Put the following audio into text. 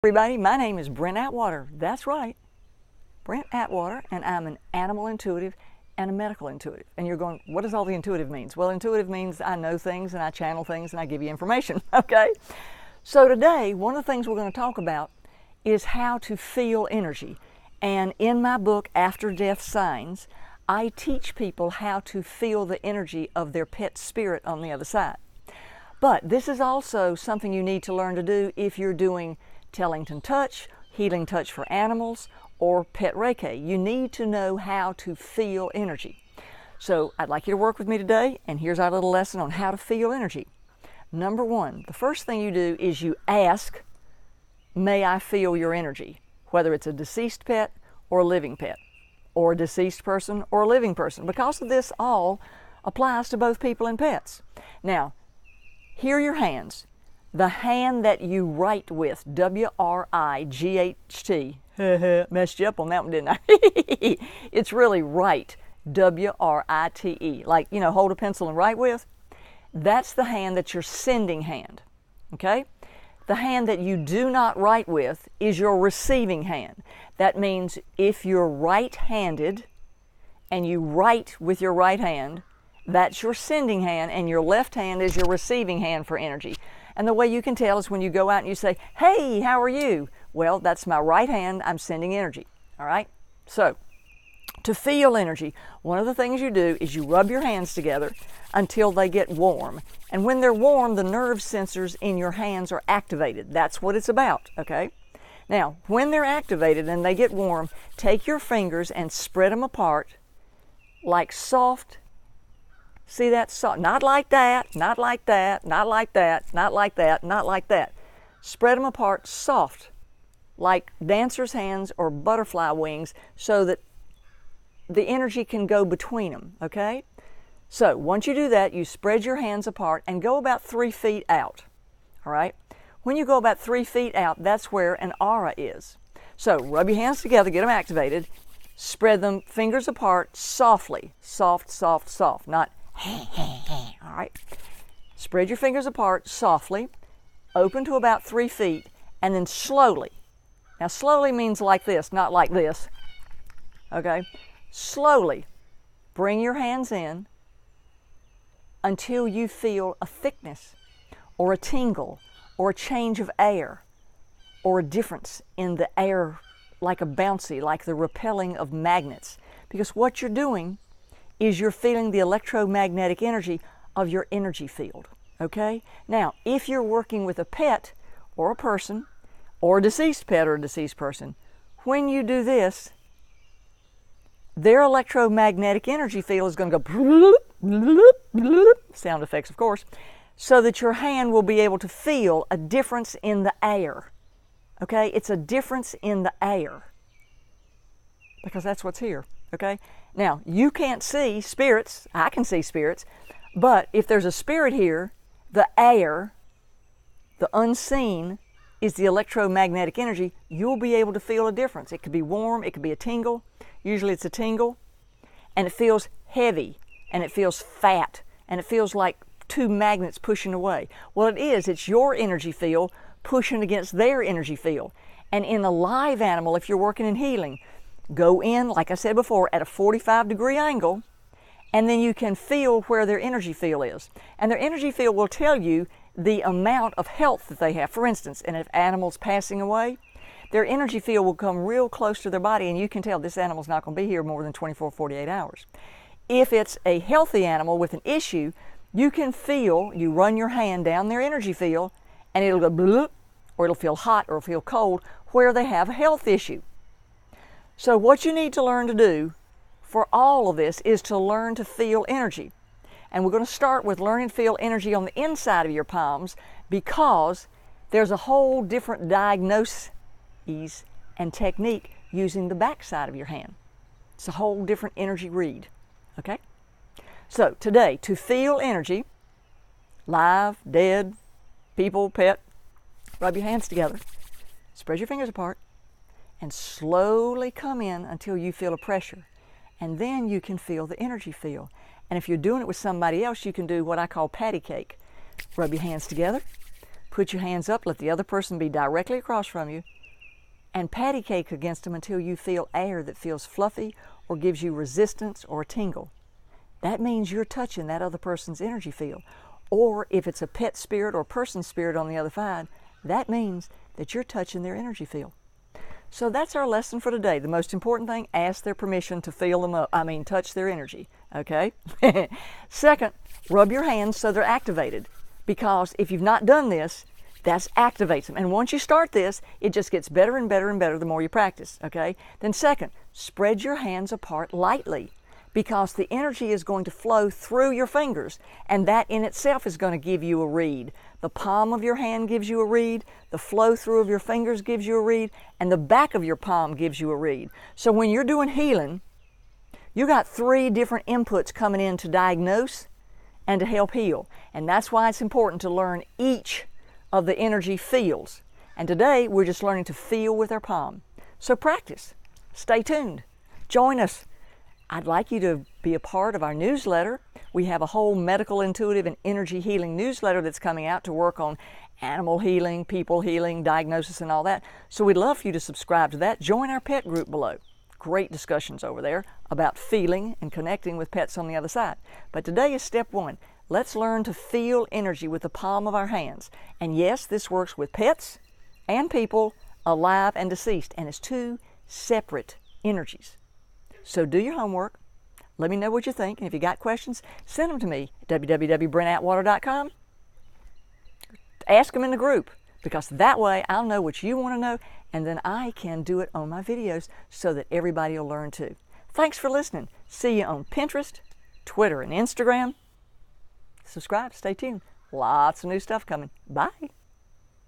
Everybody, my name is Brent Atwater. That's right, Brent Atwater, and I'm an animal intuitive and a medical intuitive. And you're going, what does all the intuitive means? Well, intuitive means I know things and I channel things and I give you information, okay? So today, one of the things we're going to talk about is how to feel energy. And in my book, After Death Signs, I teach people how to feel the energy of their pet spirit on the other side. But this is also something you need to learn to do if you're doing Tellington Touch, Healing Touch for Animals, or Pet Reiki. You need to know how to feel energy. So I'd like you to work with me today, and here's our little lesson on how to feel energy. Number one, the first thing you do is you ask, may I feel your energy? Whether it's a deceased pet or a living pet, or a deceased person or a living person, because of this all applies to both people and pets. Now, here are your hands. The hand that you write with, W-R-I-G-H-T, messed you up on that one, didn't I? It's really write, W-R-I-T-E, like, hold a pencil and write with. That's the hand that's your sending hand, okay? The hand that you do not write with is your receiving hand. That means if you're right-handed and you write with your right hand, that's your sending hand, and your left hand is your receiving hand for energy. And the way you can tell is when you go out and you say, hey, how are you? Well, that's my right hand, I'm sending energy, all right? So, to feel energy, one of the things you do is you rub your hands together until they get warm. And when they're warm, the nerve sensors in your hands are activated. That's what it's about, okay? Now, when they're activated and they get warm, take your fingers and spread them apart like soft. See that? Soft. Not like that, not like that, not like that, not like that, not like that. Spread them apart soft, like dancer's hands or butterfly wings, so that the energy can go between them, okay? So once you do that, you spread your hands apart and go about 3 feet out, all right? When you go about 3 feet out, that's where an aura is. So rub your hands together, get them activated, spread them fingers apart softly, soft, soft, soft, not all right. Spread your fingers apart softly, open to about 3 feet, and then slowly. Now slowly means like this, not like this, okay? Slowly bring your hands in until you feel a thickness or a tingle or a change of air or a difference in the air, like a bouncy, like the repelling of magnets. Because what you're doing is you're feeling the electromagnetic energy of your energy field, okay? Now, if you're working with a pet or a person or a deceased pet or a deceased person, when you do this, their electromagnetic energy field is going to go, sound effects, of course, so that your hand will be able to feel a difference in the air, okay? It's a difference in the air, because that's what's here, okay? Now, you can't see spirits. I can see spirits. But if there's a spirit here, the air, the unseen, is the electromagnetic energy. You'll be able to feel a difference. It could be warm. It could be a tingle. Usually it's a tingle. And it feels heavy. And it feels fat. And it feels like two magnets pushing away. Well, it is. It's your energy field pushing against their energy field. And in a live animal, if you're working in healing, go in, like I said before, at a 45-degree angle, and then you can feel where their energy field is. And their energy field will tell you the amount of health that they have. For instance, and if animals passing away, their energy field will come real close to their body, and you can tell this animal's not going to be here more than 24, 48 hours. If it's a healthy animal with an issue, you can feel, you run your hand down their energy field, and it'll go bloop, or it'll feel hot or it'll feel cold, where they have a health issue. So what you need to learn to do for all of this is to learn to feel energy. And we're going to start with learning to feel energy on the inside of your palms, because there's a whole different diagnosis and technique using the back side of your hand. It's a whole different energy read, okay? So today, to feel energy, live, dead, people, pet, rub your hands together, spread your fingers apart, and slowly come in until you feel a pressure. And then you can feel the energy field. And if you're doing it with somebody else, you can do what I call patty cake. Rub your hands together, put Put your hands up, let the other person be directly across from you, and patty cake against them until you feel air that feels fluffy or gives you resistance or a tingle. That means you're touching that other person's energy field. Or if it's a pet spirit or person spirit on the other side, that means that you're touching their energy field. So that's our lesson for today. The most important thing, ask their permission to feel them up. Touch their energy, okay? Second, rub your hands so they're activated. Because if you've not done this, that activates them. And once you start this, it just gets better and better and better the more you practice, okay? Then second, spread your hands apart lightly, because the energy is going to flow through your fingers, and that in itself is going to give you a read. The palm of your hand gives you a read, the flow through of your fingers gives you a read, and the back of your palm gives you a read. So when you're doing healing, you got 3 different inputs coming in to diagnose and to help heal. And that's why it's important to learn each of the energy fields. And today we're just learning to feel with our palm. So practice. Stay tuned. Join us. I'd like you to be a part of our newsletter. We have a whole medical, intuitive, and energy healing newsletter that's coming out to work on animal healing, people healing, diagnosis, and all that. So we'd love for you to subscribe to that. Join our pet group below. Great discussions over there about feeling and connecting with pets on the other side. But today is step 1. Let's learn to feel energy with the palm of our hands. And yes, this works with pets and people, alive and deceased, and it's 2 separate energies. So do your homework. Let me know what you think. And if you got questions, send them to me at www.brentatwater.com. Ask them in the group, because that way I'll know what you want to know, and then I can do it on my videos so that everybody will learn too. Thanks for listening. See you on Pinterest, Twitter, and Instagram. Subscribe. Stay tuned. Lots of new stuff coming. Bye.